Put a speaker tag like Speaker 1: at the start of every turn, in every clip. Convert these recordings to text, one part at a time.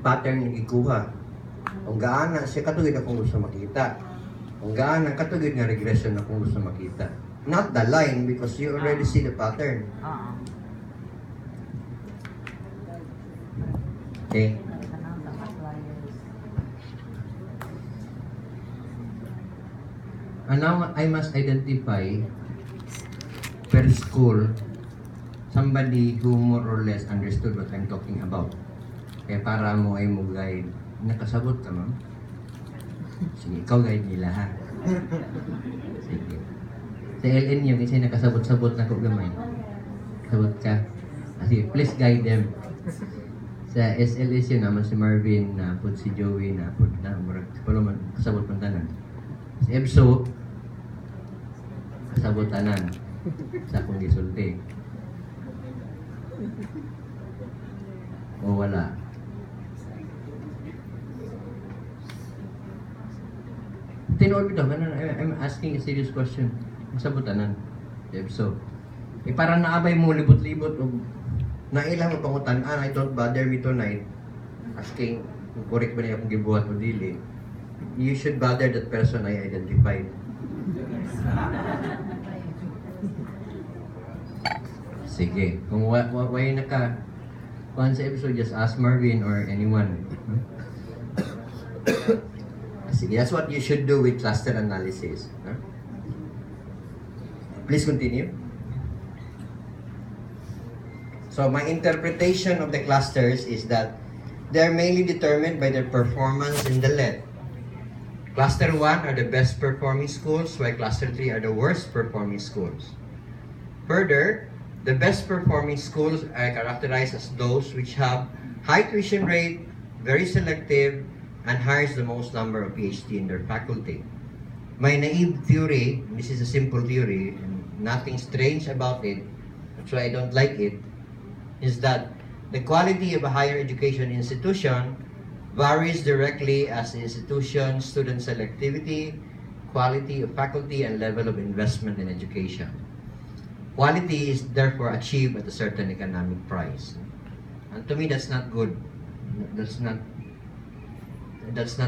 Speaker 1: pattern na ikuha. Kung gaana siya katugid akong gusto makita. Kung gaana katugid nga regression akong gusto makita. Not the line because you already see the pattern. Okay. And now I must identify per school somebody who more or less understood what I'm talking about. Kaya para mo ay mo guide. Nakasabot ka, ma'am? Sige, ikaw guide nila, ha? Sige. Sa LN yung isa nakasabot-sabot na ko gamay. Sabot ka. Sige, please guide them. Sa SLS yun naman si Marvin, na put si Joey, na put na, murag, palo man, kasabot man tanan. Si EBSO, kasabot tanan. Sa akong gisulti. O wala. Tinood bitaw, I'm asking a serious question. Kasabot tanan. So, parang naabay mo libot-libot o nailang mo pangutan, I don't bother me tonight asking kung correct ba niya akong gibuhat o dili. You should bother that person I identified. Sige, kung why naka kuhan sa episode, just ask Marvin or anyone. Sige, that's what you should do with cluster analysis. Please continue. So my interpretation of the clusters is that they're mainly determined by their performance in the lead. Cluster 1 are the best performing schools, while cluster 3 are the worst performing schools. Further, the best performing schools are characterized as those which have high tuition rate, very selective, and hires the most number of PhD in their faculty. My naive theory, this is a simple theory, and nothing strange about it, that's why I don't like it, is that the quality of a higher education institution varies directly as the institution's student selectivity, quality of faculty, and level of investment in education. Quality is therefore achieved at a certain economic price. And to me, that's not good. That's not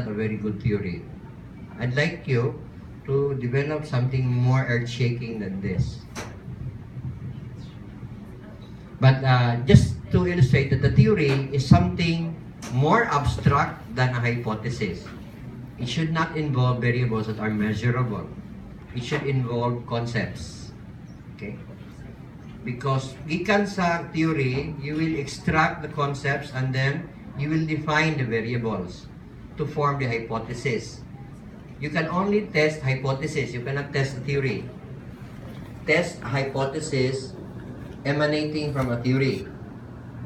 Speaker 1: a very good theory. I'd like you to develop something more earth-shaking than this. But just to illustrate that the theory is something more abstract than a hypothesis. It should not involve variables that are measurable. It should involve concepts. Okay? Because gikan sa theory, you will extract the concepts and then you will define the variables to form the hypothesis. You can only test hypothesis. You cannot test the theory. Test a hypothesis emanating from a theory.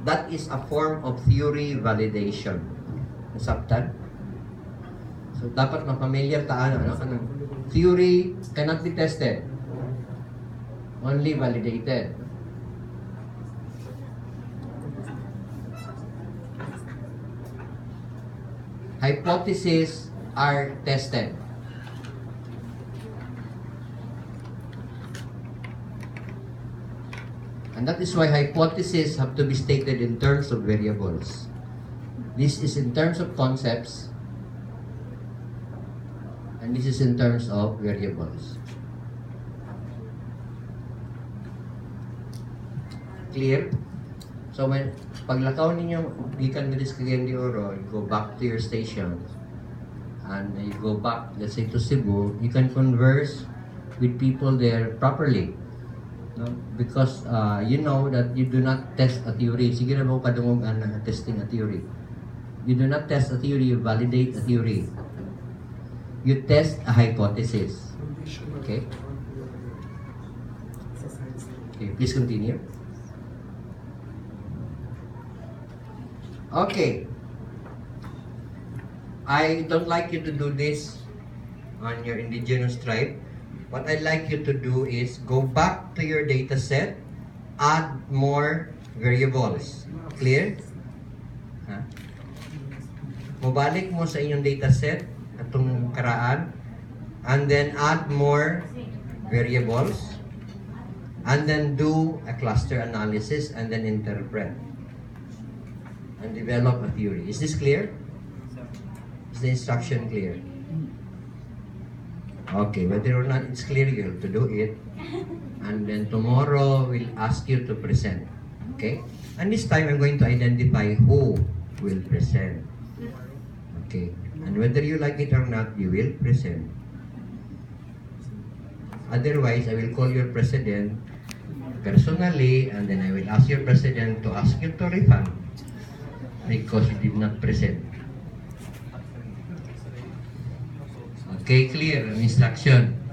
Speaker 1: That is a form of theory validation. Nasabtan? So, dapat mapamilyar taan, kanang theory cannot be tested. Only validated. Hypotheses are tested. And that is why hypotheses have to be stated in terms of variables. This is in terms of concepts, and this is in terms of variables. Clear? So when paglakaw ninyo gikan diri sa Cagayan de Oro, you go back to your station and you go back, let's say to Cebu, you can converse with people there properly. No? Because you know that you do not test a theory. Sige na mo kadungog ang testing a theory. You do not test a theory, you validate a theory. You test a hypothesis. Okay? Okay, please continue. Okay. I don't like you to do this on your indigenous tribe. What I'd like you to do is go back to your data set, add more variables. Clear? Ha? Mubalik mo sa inyong data set, atong karaan, and then add more variables, and then do a cluster analysis, and then interpret. and develop a theory. Is this clear? Is the instruction clear? Okay, whether or not it's clear, you have to do it. And then tomorrow, we'll ask you to present. Okay? And this time, I'm going to identify who will present. Okay? And whether you like it or not, you will present. Otherwise, I will call your president personally, and then I will ask your president to ask you to refund because you did not present. Okay, clear? Instruction.